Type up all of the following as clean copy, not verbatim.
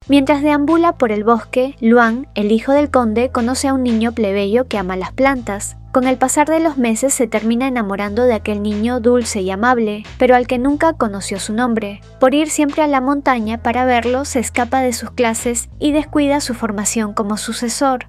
Mientras deambula por el bosque, Luan, el hijo del conde, conoce a un niño plebeyo que ama las plantas. Con el pasar de los meses se termina enamorando de aquel niño dulce y amable, pero al que nunca conoció su nombre. Por ir siempre a la montaña para verlo, se escapa de sus clases y descuida su formación como sucesor.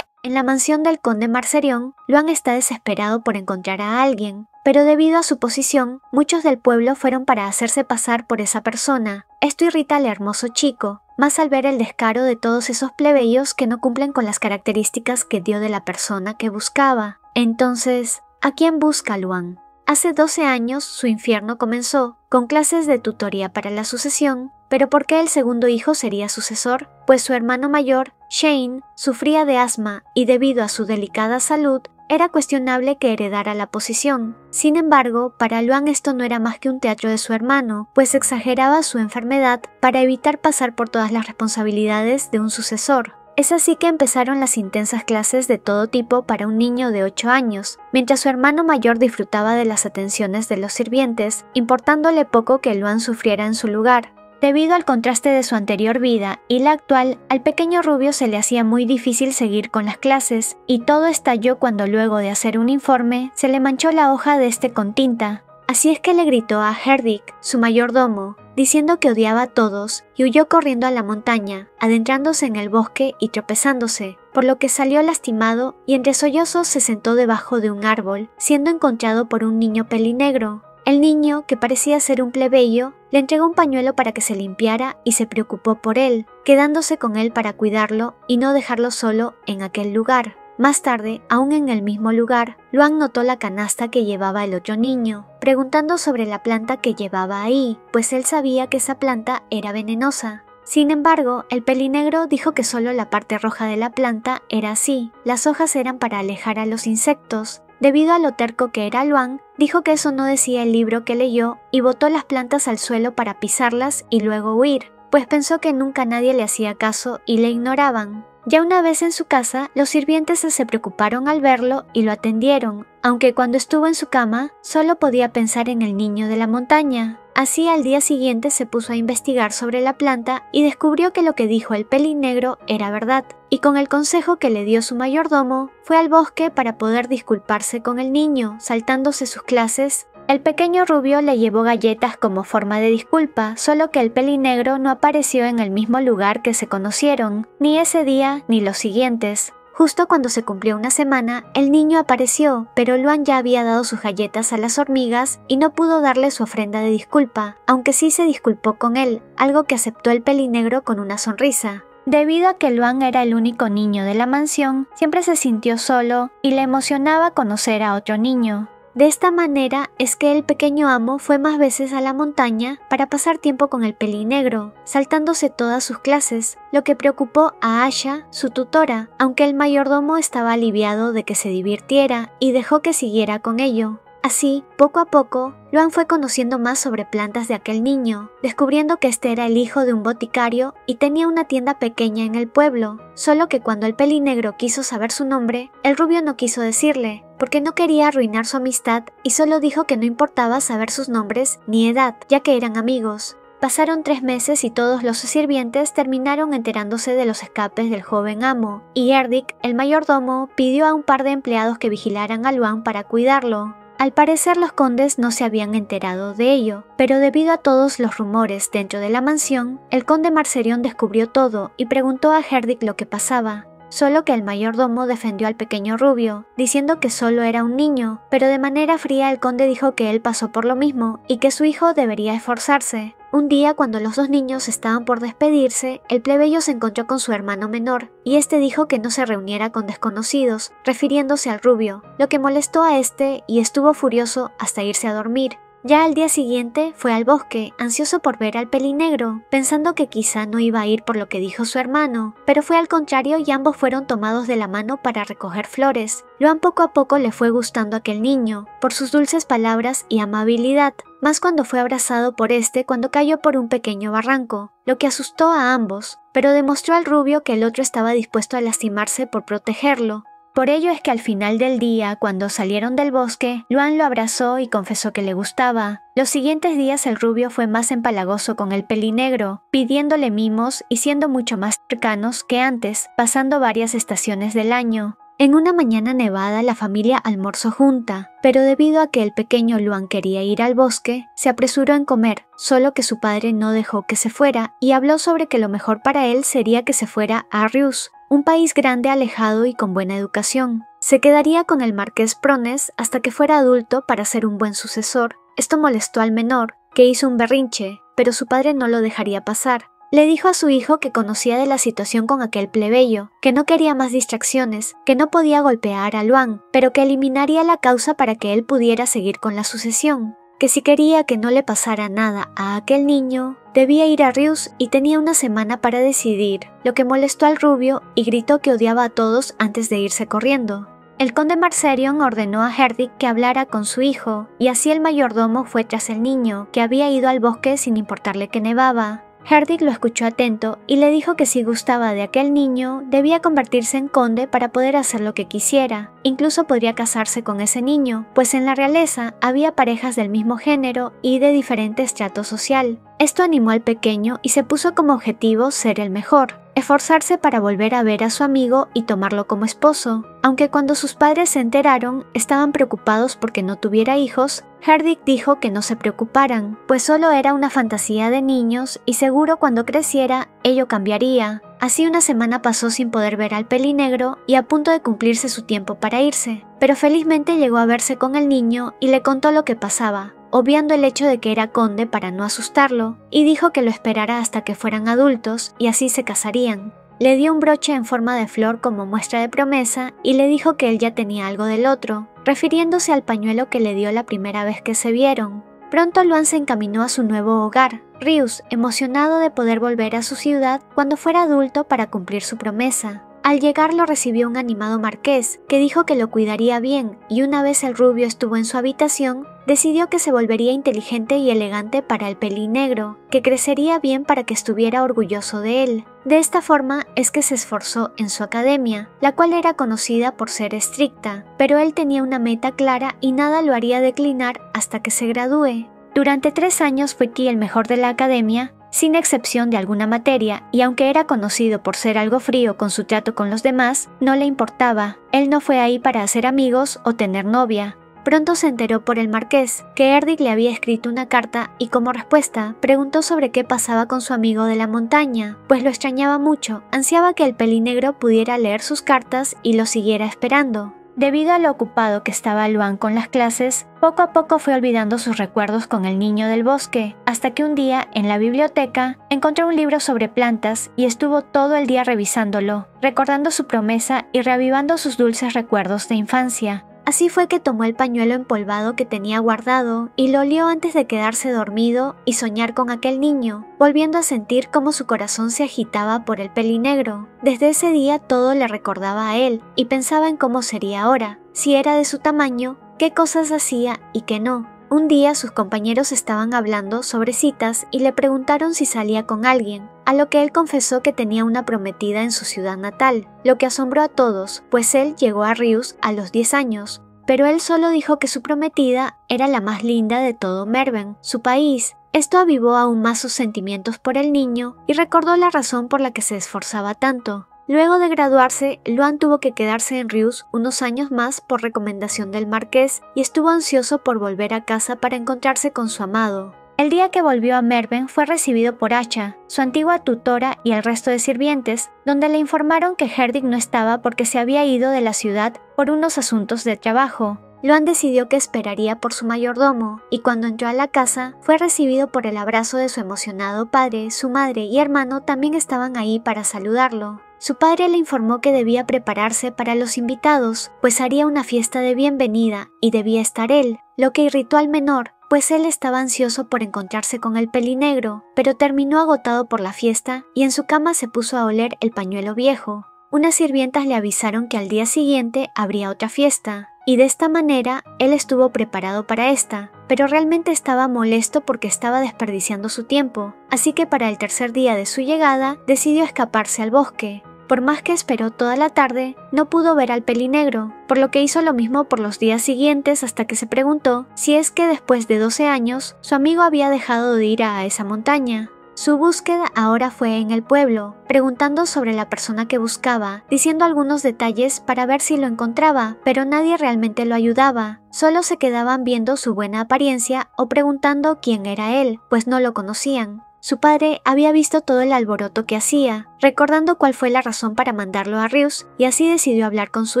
En la mansión del conde Marcerión, Luan está desesperado por encontrar a alguien, pero debido a su posición, muchos del pueblo fueron para hacerse pasar por esa persona. Esto irrita al hermoso chico, más al ver el descaro de todos esos plebeyos que no cumplen con las características que dio de la persona que buscaba. Entonces, ¿a quién busca Luan? Hace 12 años su infierno comenzó, con clases de tutoría para la sucesión, pero ¿por qué el segundo hijo sería sucesor? Pues su hermano mayor, Shane, sufría de asma y debido a su delicada salud, era cuestionable que heredara la posición. Sin embargo, para Luan esto no era más que un teatro de su hermano, pues exageraba su enfermedad para evitar pasar por todas las responsabilidades de un sucesor. Es así que empezaron las intensas clases de todo tipo para un niño de 8 años, mientras su hermano mayor disfrutaba de las atenciones de los sirvientes, importándole poco que Luan sufriera en su lugar. Debido al contraste de su anterior vida y la actual, al pequeño rubio se le hacía muy difícil seguir con las clases, y todo estalló cuando luego de hacer un informe, se le manchó la hoja de este con tinta. Así es que le gritó a Herdic, su mayordomo, diciendo que odiaba a todos, y huyó corriendo a la montaña, adentrándose en el bosque y tropezándose, por lo que salió lastimado y entre sollozos se sentó debajo de un árbol, siendo encontrado por un niño pelinegro. El niño, que parecía ser un plebeyo, le entregó un pañuelo para que se limpiara y se preocupó por él, quedándose con él para cuidarlo y no dejarlo solo en aquel lugar. Más tarde, aún en el mismo lugar, Luan notó la canasta que llevaba el otro niño, preguntando sobre la planta que llevaba ahí, pues él sabía que esa planta era venenosa. Sin embargo, el pelinegro dijo que solo la parte roja de la planta era así, las hojas eran para alejar a los insectos. Debido a lo terco que era Luan, dijo que eso no decía el libro que leyó y botó las plantas al suelo para pisarlas y luego huir, pues pensó que nunca nadie le hacía caso y le ignoraban. Ya una vez en su casa, los sirvientes se preocuparon al verlo y lo atendieron, aunque cuando estuvo en su cama, solo podía pensar en el niño de la montaña. Así al día siguiente se puso a investigar sobre la planta y descubrió que lo que dijo el pelinegro era verdad, y con el consejo que le dio su mayordomo, fue al bosque para poder disculparse con el niño, saltándose sus clases. El pequeño rubio le llevó galletas como forma de disculpa, solo que el pelinegro no apareció en el mismo lugar que se conocieron, ni ese día ni los siguientes. Justo cuando se cumplió una semana, el niño apareció, pero Luan ya había dado sus galletas a las hormigas y no pudo darle su ofrenda de disculpa, aunque sí se disculpó con él, algo que aceptó el pelinegro con una sonrisa. Debido a que Luan era el único niño de la mansión, siempre se sintió solo y le emocionaba conocer a otro niño. De esta manera es que el pequeño amo fue más veces a la montaña para pasar tiempo con el pelinegro, saltándose todas sus clases, lo que preocupó a Asha, su tutora, aunque el mayordomo estaba aliviado de que se divirtiera y dejó que siguiera con ello. Así, poco a poco, Luan fue conociendo más sobre plantas de aquel niño, descubriendo que este era el hijo de un boticario y tenía una tienda pequeña en el pueblo, solo que cuando el pelinegro quiso saber su nombre, el rubio no quiso decirle, porque no quería arruinar su amistad y solo dijo que no importaba saber sus nombres ni edad, ya que eran amigos. Pasaron 3 meses y todos los sirvientes terminaron enterándose de los escapes del joven amo, y Herdic, el mayordomo, pidió a un par de empleados que vigilaran a Luan para cuidarlo. Al parecer los condes no se habían enterado de ello, pero debido a todos los rumores dentro de la mansión, el conde Marcerión descubrió todo y preguntó a Herdic lo que pasaba. Solo que el mayordomo defendió al pequeño rubio, diciendo que solo era un niño, pero de manera fría el conde dijo que él pasó por lo mismo y que su hijo debería esforzarse. Un día, cuando los dos niños estaban por despedirse, el plebeyo se encontró con su hermano menor, y este dijo que no se reuniera con desconocidos, refiriéndose al rubio, lo que molestó a este y estuvo furioso hasta irse a dormir. Ya al día siguiente fue al bosque, ansioso por ver al pelinegro, pensando que quizá no iba a ir por lo que dijo su hermano, pero fue al contrario y ambos fueron tomados de la mano para recoger flores. Luan poco a poco le fue gustando a aquel niño, por sus dulces palabras y amabilidad, más cuando fue abrazado por este cuando cayó por un pequeño barranco, lo que asustó a ambos, pero demostró al rubio que el otro estaba dispuesto a lastimarse por protegerlo. Por ello es que al final del día, cuando salieron del bosque, Luan lo abrazó y confesó que le gustaba. Los siguientes días el rubio fue más empalagoso con el pelinegro, pidiéndole mimos y siendo mucho más cercanos que antes, pasando varias estaciones del año. En una mañana nevada la familia almorzó junta, pero debido a que el pequeño Luan quería ir al bosque, se apresuró en comer, solo que su padre no dejó que se fuera y habló sobre que lo mejor para él sería que se fuera a Rius, un país grande, alejado y con buena educación. Se quedaría con el marqués Prones hasta que fuera adulto para ser un buen sucesor. Esto molestó al menor, que hizo un berrinche, pero su padre no lo dejaría pasar. Le dijo a su hijo que conocía de la situación con aquel plebeyo, que no quería más distracciones, que no podía golpear a Luan, pero que eliminaría la causa para que él pudiera seguir con la sucesión, que si quería que no le pasara nada a aquel niño, debía ir a Rius y tenía una semana para decidir, lo que molestó al rubio y gritó que odiaba a todos antes de irse corriendo. El conde Marcerion ordenó a Herdic que hablara con su hijo, y así el mayordomo fue tras el niño, que había ido al bosque sin importarle que nevaba. Herdic lo escuchó atento y le dijo que si gustaba de aquel niño, debía convertirse en conde para poder hacer lo que quisiera. Incluso podría casarse con ese niño, pues en la realeza había parejas del mismo género y de diferente estrato social. Esto animó al pequeño y se puso como objetivo ser el mejor, esforzarse para volver a ver a su amigo y tomarlo como esposo. Aunque cuando sus padres se enteraron, estaban preocupados porque no tuviera hijos, Herdic dijo que no se preocuparan, pues solo era una fantasía de niños y seguro cuando creciera, ello cambiaría. Así una semana pasó sin poder ver al pelinegro y a punto de cumplirse su tiempo para irse, pero felizmente llegó a verse con el niño y le contó lo que pasaba, obviando el hecho de que era conde para no asustarlo, y dijo que lo esperara hasta que fueran adultos y así se casarían. Le dio un broche en forma de flor como muestra de promesa y le dijo que él ya tenía algo del otro, refiriéndose al pañuelo que le dio la primera vez que se vieron. Pronto Luan se encaminó a su nuevo hogar, Rius, emocionado de poder volver a su ciudad cuando fuera adulto para cumplir su promesa. Al llegar lo recibió un animado marqués, que dijo que lo cuidaría bien, y una vez el rubio estuvo en su habitación, decidió que se volvería inteligente y elegante para el pelinegro, que crecería bien para que estuviera orgulloso de él. De esta forma es que se esforzó en su academia, la cual era conocida por ser estricta, pero él tenía una meta clara y nada lo haría declinar hasta que se gradúe. Durante 3 años fue Ki el mejor de la academia, sin excepción de alguna materia, y aunque era conocido por ser algo frío con su trato con los demás, no le importaba. Él no fue ahí para hacer amigos o tener novia. Pronto se enteró por el marqués que Herdic le había escrito una carta y como respuesta preguntó sobre qué pasaba con su amigo de la montaña, pues lo extrañaba mucho, ansiaba que el pelinegro pudiera leer sus cartas y lo siguiera esperando. Debido a lo ocupado que estaba Luan con las clases, poco a poco fue olvidando sus recuerdos con el niño del bosque, hasta que un día, en la biblioteca, encontró un libro sobre plantas y estuvo todo el día revisándolo, recordando su promesa y reavivando sus dulces recuerdos de infancia. Así fue que tomó el pañuelo empolvado que tenía guardado y lo olió antes de quedarse dormido y soñar con aquel niño, volviendo a sentir cómo su corazón se agitaba por el pelinegro. Desde ese día todo le recordaba a él y pensaba en cómo sería ahora, si era de su tamaño, qué cosas hacía y qué no. Un día sus compañeros estaban hablando sobre citas y le preguntaron si salía con alguien, a lo que él confesó que tenía una prometida en su ciudad natal, lo que asombró a todos, pues él llegó a Rius a los 10 años, pero él solo dijo que su prometida era la más linda de todo Merven, su país. Esto avivó aún más sus sentimientos por el niño y recordó la razón por la que se esforzaba tanto. Luego de graduarse, Luan tuvo que quedarse en Rius unos años más por recomendación del marqués y estuvo ansioso por volver a casa para encontrarse con su amado. El día que volvió a Merven fue recibido por Acha, su antigua tutora y el resto de sirvientes, donde le informaron que Herdic no estaba porque se había ido de la ciudad por unos asuntos de trabajo. Luan decidió que esperaría por su mayordomo, y cuando entró a la casa, fue recibido por el abrazo de su emocionado padre. Su madre y hermano también estaban ahí para saludarlo. Su padre le informó que debía prepararse para los invitados, pues haría una fiesta de bienvenida y debía estar él, lo que irritó al menor, pues él estaba ansioso por encontrarse con el pelinegro, pero terminó agotado por la fiesta y en su cama se puso a oler el pañuelo viejo. Unas sirvientas le avisaron que al día siguiente habría otra fiesta, y de esta manera él estuvo preparado para esta, pero realmente estaba molesto porque estaba desperdiciando su tiempo, así que para el tercer día de su llegada decidió escaparse al bosque. Por más que esperó toda la tarde, no pudo ver al pelinegro, por lo que hizo lo mismo por los días siguientes hasta que se preguntó si es que después de 12 años su amigo había dejado de ir a esa montaña. Su búsqueda ahora fue en el pueblo, preguntando sobre la persona que buscaba, diciendo algunos detalles para ver si lo encontraba, pero nadie realmente lo ayudaba. Solo se quedaban viendo su buena apariencia o preguntando quién era él, pues no lo conocían. Su padre había visto todo el alboroto que hacía, recordando cuál fue la razón para mandarlo a Rius, y así decidió hablar con su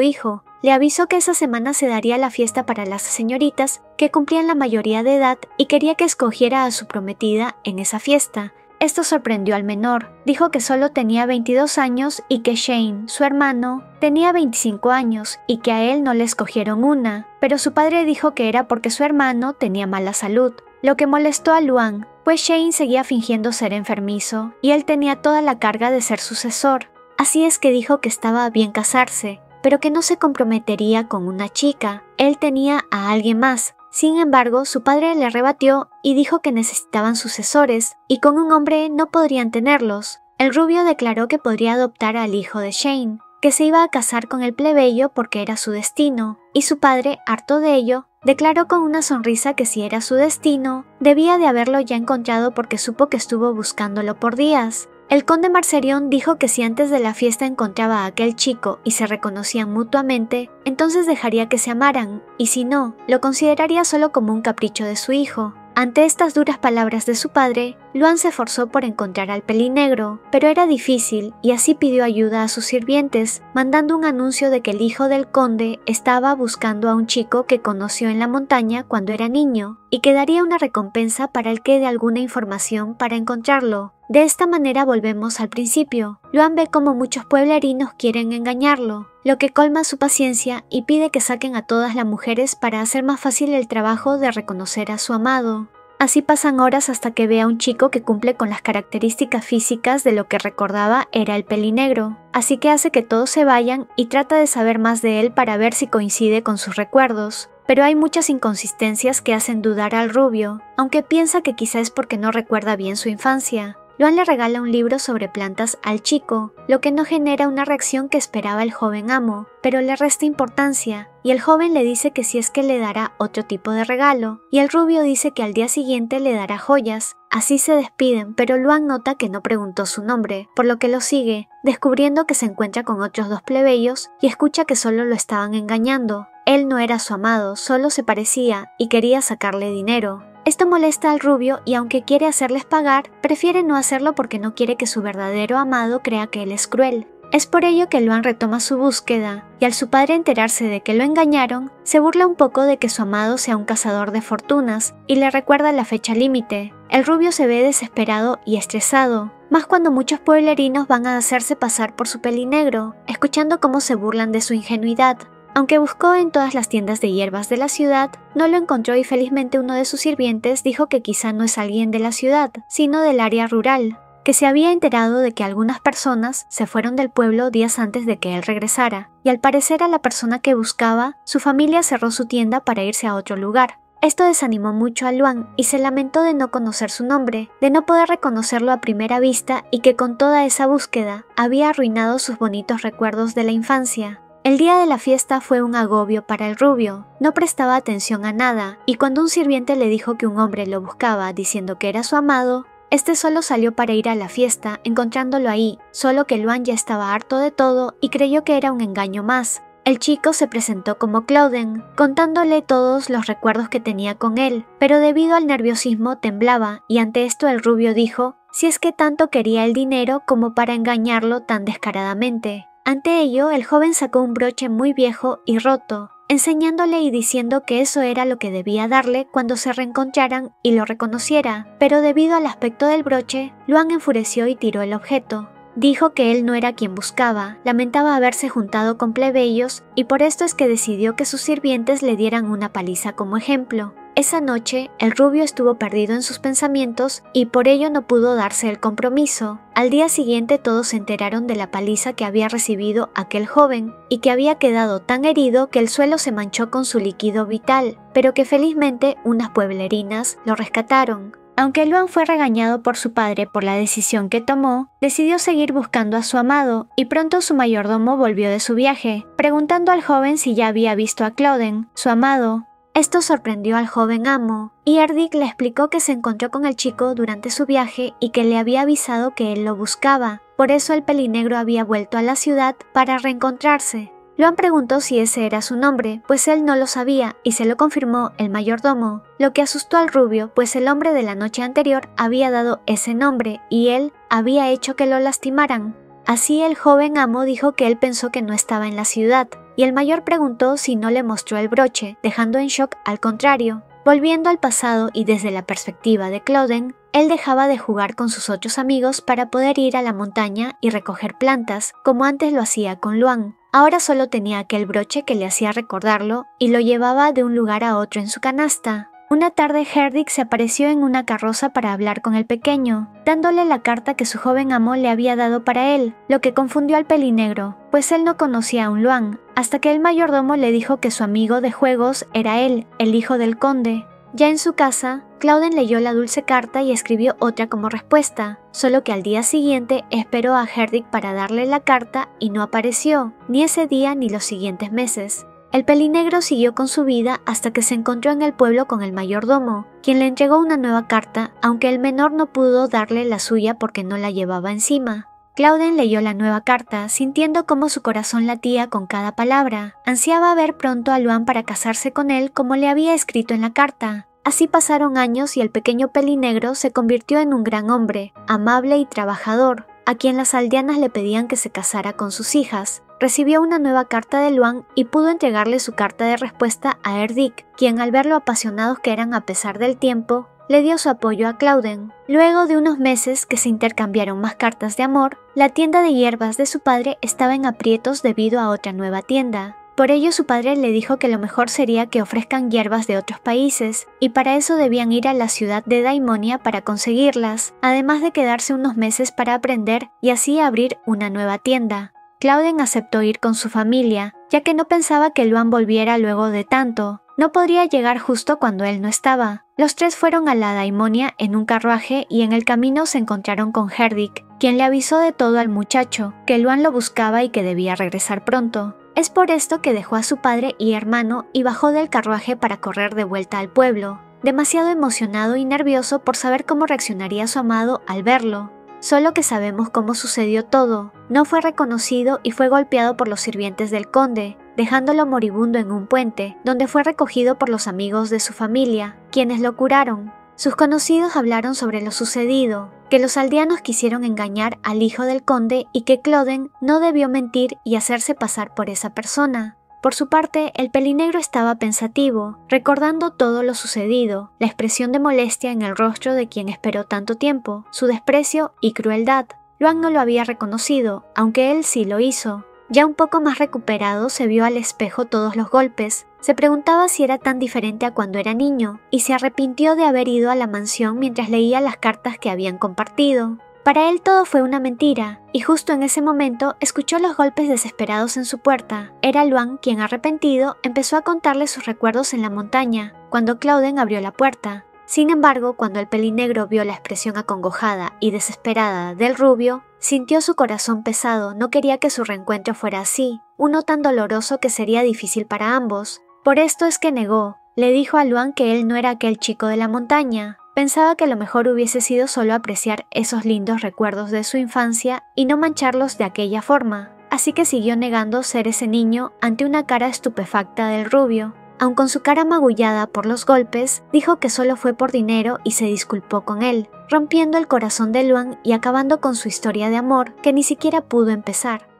hijo. Le avisó que esa semana se daría la fiesta para las señoritas que cumplían la mayoría de edad y quería que escogiera a su prometida en esa fiesta. Esto sorprendió al menor. Dijo que solo tenía 22 años y que Shane, su hermano, tenía 25 años y que a él no le escogieron una, pero su padre dijo que era porque su hermano tenía mala salud, lo que molestó a Luan, pues Shane seguía fingiendo ser enfermizo y él tenía toda la carga de ser sucesor. Así es que dijo que estaba bien casarse, pero que no se comprometería con una chica. Él tenía a alguien más. Sin embargo, su padre le rebatió y dijo que necesitaban sucesores, y con un hombre no podrían tenerlos. El rubio declaró que podría adoptar al hijo de Shane, que se iba a casar con el plebeyo porque era su destino, y su padre, harto de ello, declaró con una sonrisa que si era su destino, debía de haberlo ya encontrado porque supo que estuvo buscándolo por días. El conde Marcerion dijo que si antes de la fiesta encontraba a aquel chico y se reconocían mutuamente, entonces dejaría que se amaran, y si no, lo consideraría solo como un capricho de su hijo. Ante estas duras palabras de su padre, Luan se esforzó por encontrar al pelinegro, pero era difícil y así pidió ayuda a sus sirvientes, mandando un anuncio de que el hijo del conde estaba buscando a un chico que conoció en la montaña cuando era niño y que daría una recompensa para el que dé alguna información para encontrarlo. De esta manera volvemos al principio. Luan ve cómo muchos pueblerinos quieren engañarlo, lo que colma su paciencia y pide que saquen a todas las mujeres para hacer más fácil el trabajo de reconocer a su amado. Así pasan horas hasta que ve a un chico que cumple con las características físicas de lo que recordaba era el pelinegro, así que hace que todos se vayan y trata de saber más de él para ver si coincide con sus recuerdos. Pero hay muchas inconsistencias que hacen dudar al rubio, aunque piensa que quizá es porque no recuerda bien su infancia. Luan le regala un libro sobre plantas al chico, lo que no genera una reacción que esperaba el joven amo, pero le resta importancia, y el joven le dice que si es que le dará otro tipo de regalo, y el rubio dice que al día siguiente le dará joyas. Así se despiden, pero Luan nota que no preguntó su nombre, por lo que lo sigue, descubriendo que se encuentra con otros dos plebeyos y escucha que solo lo estaban engañando. Él no era su amado, solo se parecía y quería sacarle dinero. Esto molesta al rubio y aunque quiere hacerles pagar, prefiere no hacerlo porque no quiere que su verdadero amado crea que él es cruel. Es por ello que Luan retoma su búsqueda, y al su padre enterarse de que lo engañaron, se burla un poco de que su amado sea un cazador de fortunas y le recuerda la fecha límite. El rubio se ve desesperado y estresado, más cuando muchos pueblerinos van a hacerse pasar por su pelinegro, escuchando cómo se burlan de su ingenuidad. Aunque buscó en todas las tiendas de hierbas de la ciudad, no lo encontró y felizmente uno de sus sirvientes dijo que quizá no es alguien de la ciudad, sino del área rural, que se había enterado de que algunas personas se fueron del pueblo días antes de que él regresara, y al parecer a la persona que buscaba, su familia cerró su tienda para irse a otro lugar. Esto desanimó mucho a Luan y se lamentó de no conocer su nombre, de no poder reconocerlo a primera vista y que con toda esa búsqueda había arruinado sus bonitos recuerdos de la infancia. El día de la fiesta fue un agobio para el rubio, no prestaba atención a nada, y cuando un sirviente le dijo que un hombre lo buscaba diciendo que era su amado, este solo salió para ir a la fiesta, encontrándolo ahí, solo que Luan ya estaba harto de todo y creyó que era un engaño más. El chico se presentó como Clauden, contándole todos los recuerdos que tenía con él, pero debido al nerviosismo temblaba, y ante esto el rubio dijo, si es que tanto quería el dinero como para engañarlo tan descaradamente. Ante ello, el joven sacó un broche muy viejo y roto, enseñándole y diciendo que eso era lo que debía darle cuando se reencontraran y lo reconociera, pero debido al aspecto del broche, Luan enfureció y tiró el objeto. Dijo que él no era quien buscaba, lamentaba haberse juntado con plebeyos y por esto es que decidió que sus sirvientes le dieran una paliza como ejemplo. Esa noche, el rubio estuvo perdido en sus pensamientos y por ello no pudo darse el compromiso. Al día siguiente todos se enteraron de la paliza que había recibido aquel joven y que había quedado tan herido que el suelo se manchó con su líquido vital, pero que felizmente unas pueblerinas lo rescataron. Aunque Luan fue regañado por su padre por la decisión que tomó, decidió seguir buscando a su amado y pronto su mayordomo volvió de su viaje, preguntando al joven si ya había visto a Clauden, su amado. Esto sorprendió al joven amo, y Erdik le explicó que se encontró con el chico durante su viaje y que le había avisado que él lo buscaba. Por eso el pelinegro había vuelto a la ciudad para reencontrarse. Luan preguntó si ese era su nombre, pues él no lo sabía y se lo confirmó el mayordomo, lo que asustó al rubio, pues el hombre de la noche anterior había dado ese nombre y él había hecho que lo lastimaran. Así el joven amo dijo que él pensó que no estaba en la ciudad, y el mayor preguntó si no le mostró el broche, dejando en shock al contrario. Volviendo al pasado y desde la perspectiva de Clauden, él dejaba de jugar con sus otros amigos para poder ir a la montaña y recoger plantas, como antes lo hacía con Luan. Ahora solo tenía aquel broche que le hacía recordarlo y lo llevaba de un lugar a otro en su canasta. Una tarde Herdik se apareció en una carroza para hablar con el pequeño, dándole la carta que su joven amo le había dado para él, lo que confundió al pelinegro, pues él no conocía a un Luan, hasta que el mayordomo le dijo que su amigo de juegos era él, el hijo del conde. Ya en su casa, Clauden leyó la dulce carta y escribió otra como respuesta, solo que al día siguiente esperó a Herdik para darle la carta y no apareció, ni ese día ni los siguientes meses. El pelinegro siguió con su vida hasta que se encontró en el pueblo con el mayordomo, quien le entregó una nueva carta, aunque el menor no pudo darle la suya porque no la llevaba encima. Clauden leyó la nueva carta, sintiendo cómo su corazón latía con cada palabra. Ansiaba ver pronto a Luan para casarse con él como le había escrito en la carta. Así pasaron años y el pequeño pelinegro se convirtió en un gran hombre, amable y trabajador, a quien las aldeanas le pedían que se casara con sus hijas. Recibió una nueva carta de Luan y pudo entregarle su carta de respuesta a Erdik, quien al ver lo apasionados que eran a pesar del tiempo, le dio su apoyo a Clauden. Luego de unos meses que se intercambiaron más cartas de amor, la tienda de hierbas de su padre estaba en aprietos debido a otra nueva tienda. Por ello su padre le dijo que lo mejor sería que ofrezcan hierbas de otros países, y para eso debían ir a la ciudad de Daimonia para conseguirlas, además de quedarse unos meses para aprender y así abrir una nueva tienda. Clauden aceptó ir con su familia, ya que no pensaba que Luan volviera luego de tanto. No podría llegar justo cuando él no estaba. Los tres fueron a la Daimonia en un carruaje y en el camino se encontraron con Herdik, quien le avisó de todo al muchacho, que Luan lo buscaba y que debía regresar pronto. Es por esto que dejó a su padre y hermano y bajó del carruaje para correr de vuelta al pueblo, demasiado emocionado y nervioso por saber cómo reaccionaría su amado al verlo. Solo que sabemos cómo sucedió todo. No fue reconocido y fue golpeado por los sirvientes del conde, dejándolo moribundo en un puente, donde fue recogido por los amigos de su familia, quienes lo curaron. Sus conocidos hablaron sobre lo sucedido, que los aldeanos quisieron engañar al hijo del conde y que Clauden no debió mentir y hacerse pasar por esa persona. Por su parte, el pelinegro estaba pensativo, recordando todo lo sucedido, la expresión de molestia en el rostro de quien esperó tanto tiempo, su desprecio y crueldad. Luan no lo había reconocido, aunque él sí lo hizo. Ya un poco más recuperado, se vio al espejo todos los golpes. Se preguntaba si era tan diferente a cuando era niño, y se arrepintió de haber ido a la mansión mientras leía las cartas que habían compartido. Para él todo fue una mentira, y justo en ese momento escuchó los golpes desesperados en su puerta. Era Luan quien, arrepentido, empezó a contarle sus recuerdos en la montaña, cuando Clauden abrió la puerta. Sin embargo, cuando el pelinegro vio la expresión acongojada y desesperada del rubio, sintió su corazón pesado. No quería que su reencuentro fuera así, uno tan doloroso que sería difícil para ambos. Por esto es que negó. Le dijo a Luan que él no era aquel chico de la montaña. Pensaba que lo mejor hubiese sido solo apreciar esos lindos recuerdos de su infancia y no mancharlos de aquella forma, así que siguió negando ser ese niño ante una cara estupefacta del rubio. Aun con su cara magullada por los golpes, dijo que solo fue por dinero y se disculpó con él, rompiendo el corazón de Luan y acabando con su historia de amor que ni siquiera pudo empezar.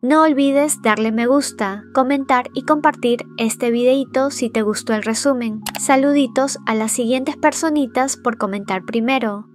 No olvides darle me gusta, comentar y compartir este videito si te gustó el resumen. Saluditos a las siguientes personitas por comentar primero.